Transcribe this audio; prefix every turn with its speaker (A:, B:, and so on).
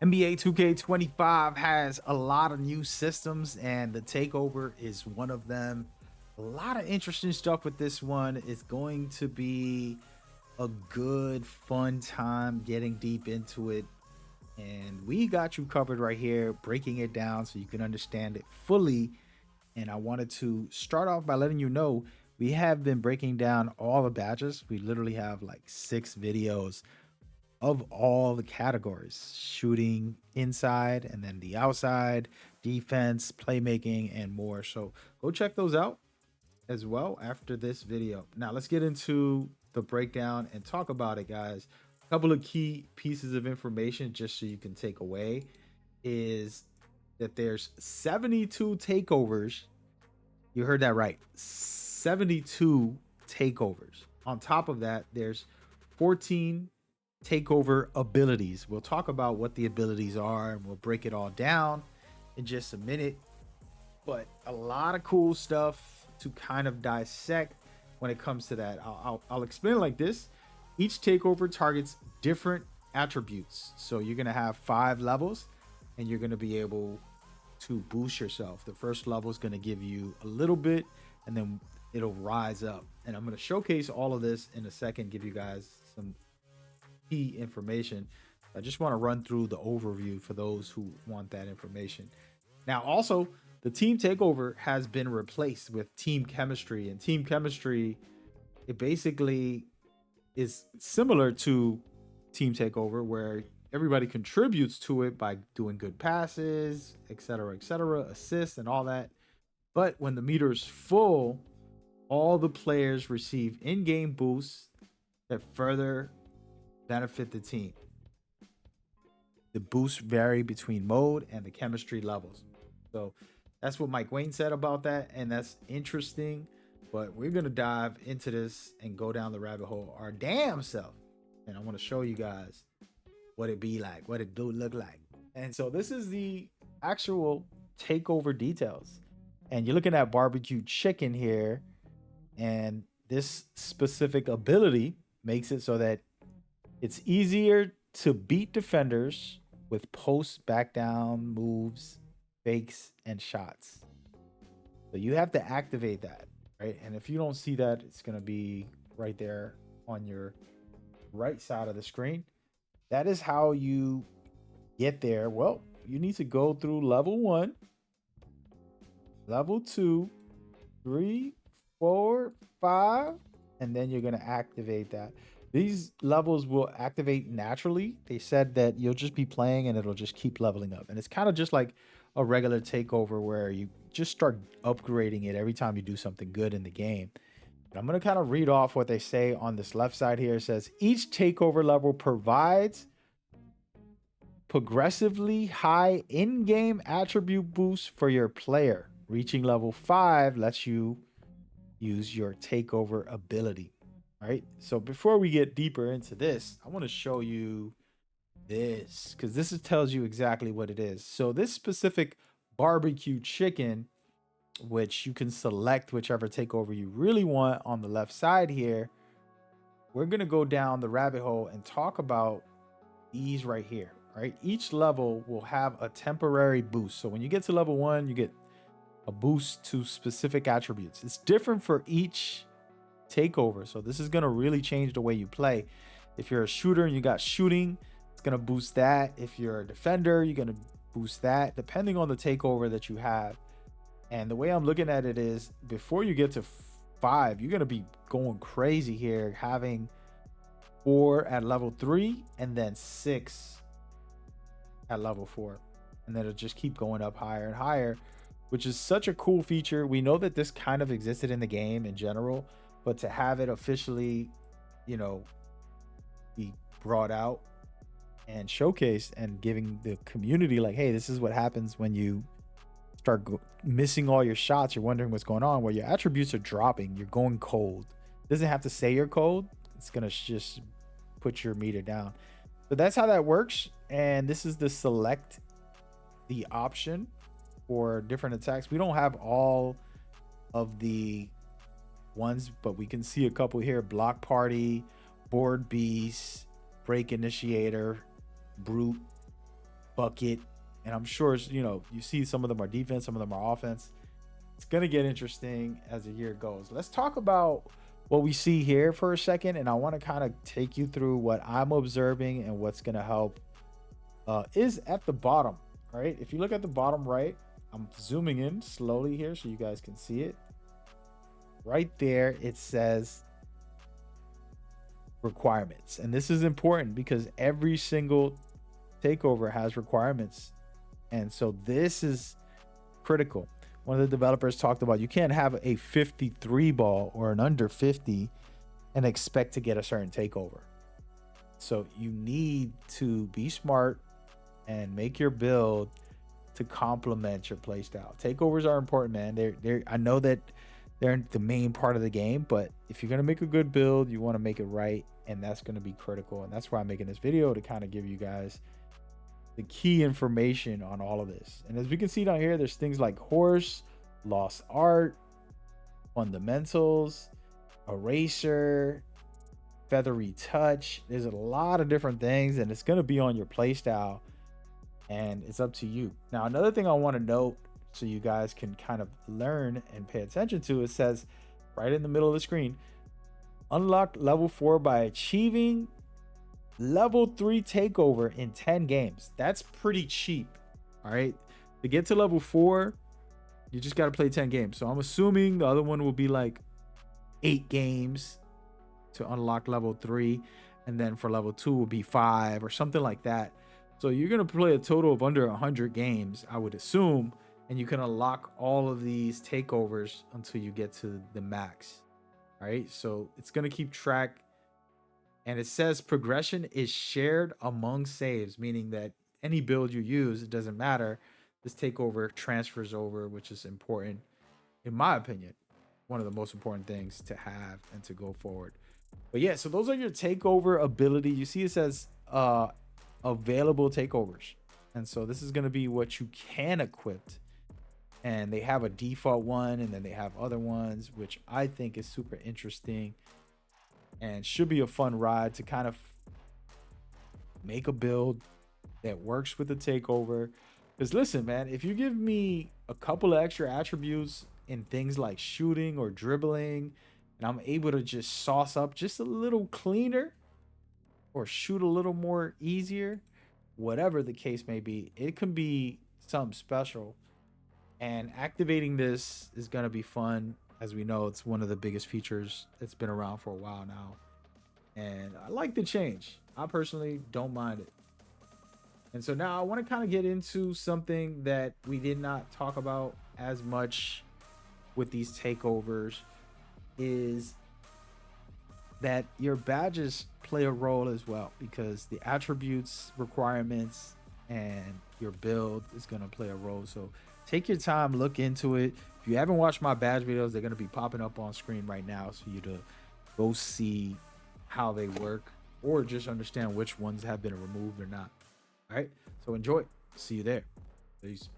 A: NBA 2K25 has a lot of new systems, and the Takeover is one of them. A lot of interesting stuff with this one. It's going to be a good, fun time getting deep into it. And we got you covered right here, breaking it down so you can understand it fully. And I wanted to start off by letting you know we have been breaking down all the badges. We literally have like 6 videos of all the categories: shooting inside and then the outside, defense, playmaking, and more. So go check those out as well after this video. Now let's get into the breakdown and talk about it, guys. A couple of key pieces of information just so you can take away is that there's 72 takeovers. You heard that right. 72 takeovers. On top of that, there's 14 takeover abilities. We'll talk about what the abilities are and we'll break it all down in just a minute. But a lot of cool stuff to kind of dissect when it comes to that. I'll explain it like this. Each takeover targets different attributes. So you're going to have 5 levels and you're going to be able to boost yourself. The first level is going to give you a little bit and then it'll rise up. And I'm going to showcase all of this in a second, give you guys some key information. I just want to run through the overview for those who want that information. Now, also, the team takeover has been replaced with team chemistry, and team chemistry, it basically is similar to team takeover where everybody contributes to it by doing good passes, etc., assists and all that. But when the meter is full, all the players receive in-game boosts that further benefit the team. The boosts vary between mode and the chemistry levels. So that's what Mike Wayne said about that, and that's interesting. But we're gonna dive into this and go down the rabbit hole our damn self. And I want to show you guys what it be like, what it do look like. And so this is the actual takeover details. And you're looking at barbecue chicken here, and this specific ability makes it so that it's easier to beat defenders with post back down moves, fakes, and shots. So you have to activate that, right? And if you don't see that, it's going to be right there on your right side of the screen. That is how you get there. Well, you need to go through level 1, level 2, 3, 4, 5, and then you're going to activate that. These levels will activate naturally. They said that you'll just be playing and it'll just keep leveling up. And it's kind of just like a regular takeover where you just start upgrading it every time you do something good in the game. And I'm going to kind of read off what they say on this left side here. It says each takeover level provides progressively high in-game attribute boosts for your player. Reaching level 5 lets you use your takeover ability. All right. So before we get deeper into this, I want to show you this because this tells you exactly what it is. So this specific barbecue chicken, which you can select whichever takeover you really want on the left side here, we're going to go down the rabbit hole and talk about these right here. Right. Each level will have a temporary boost. So when you get to level 1, you get a boost to specific attributes. It's different for each takeover. So this is going to really change the way you play. If you're a shooter and you got shooting, it's going to boost that. If you're a defender, you're going to boost that depending on the takeover that you have. And the way I'm looking at it is before you get to 5, you're going to be going crazy here, having 4 at level 3 and then 6 at level 4. And then it'll just keep going up higher and higher, which is such a cool feature. We know that this kind of existed in the game in general, but to have it officially, be brought out and showcased and giving the community like, hey, this is what happens when you start missing all your shots. You're wondering what's going on. Well, your attributes are dropping. You're going cold. It doesn't have to say you're cold. It's going to just put your meter down. So that's how that works. And this is the select the option for different attacks. We don't have all of the ones, but we can see a couple here: block party, board beast, break initiator, brute, bucket, and I'm sure, you know, you see some of them are defense, some of them are offense. It's going to get interesting as the year goes. Let's talk about what we see here for a second, and I want to kind of take you through what I'm observing and what's going to help. Is at the bottom, right? If you look at the bottom right, I'm zooming in slowly here so you guys can see it. Right there, it says requirements. And this is important because every single takeover has requirements. And so this is critical. One of the developers talked about you can't have a 53 ball or an under 50 and expect to get a certain takeover. So you need to be smart and make your build to complement your playstyle. Takeovers are important, man. They're I know that they're the main part of the game, but if you're gonna make a good build, you want to make it right, and that's gonna be critical. And that's why I'm making this video, to kind of give you guys the key information on all of this. And as we can see down here, there's things like horse, lost art, fundamentals, eraser, feathery touch. There's a lot of different things, and it's going to be on your playstyle, and it's up to you. Now, another thing I want to note so you guys can kind of learn and pay attention to, it says right in the middle of the screen, unlock level 4 by achieving level 3 takeover in 10 games. That's pretty cheap. All right, to get to level 4, you just got to play 10 games. So I'm assuming the other one will be like 8 games to unlock level 3, and then for level 2 will be 5 or something like that. So you're going to play a total of under 100 games, I would assume, and you can unlock all of these takeovers until you get to the max. All right, so it's going to keep track. And it says progression is shared among saves, meaning that any build you use, it doesn't matter. This takeover transfers over, which is important, in my opinion. One of the most important things to have and to go forward. But yeah, so those are your takeover ability. You see it says available takeovers. And so this is going to be what you can equip. And they have a default one, and then they have other ones, which I think is super interesting and should be a fun ride to kind of make a build that works with the takeover. Because listen, man, if you give me a couple of extra attributes in things like shooting or dribbling, and I'm able to just sauce up just a little cleaner or shoot a little more easier, whatever the case may be, it can be something special. And activating this is going to be fun. As we know, it's one of the biggest features. It's been around for a while now. And I like the change. I personally don't mind it. And so now I want to kind of get into something that we did not talk about as much with these takeovers, is that your badges play a role as well, because the attributes, requirements, and your build is going to play a role. So take your time, look into it. If you haven't watched my badge videos, they're going to be popping up on screen right now for you to go see how they work, or just understand which ones have been removed or not. All right, so enjoy. See you there. Peace.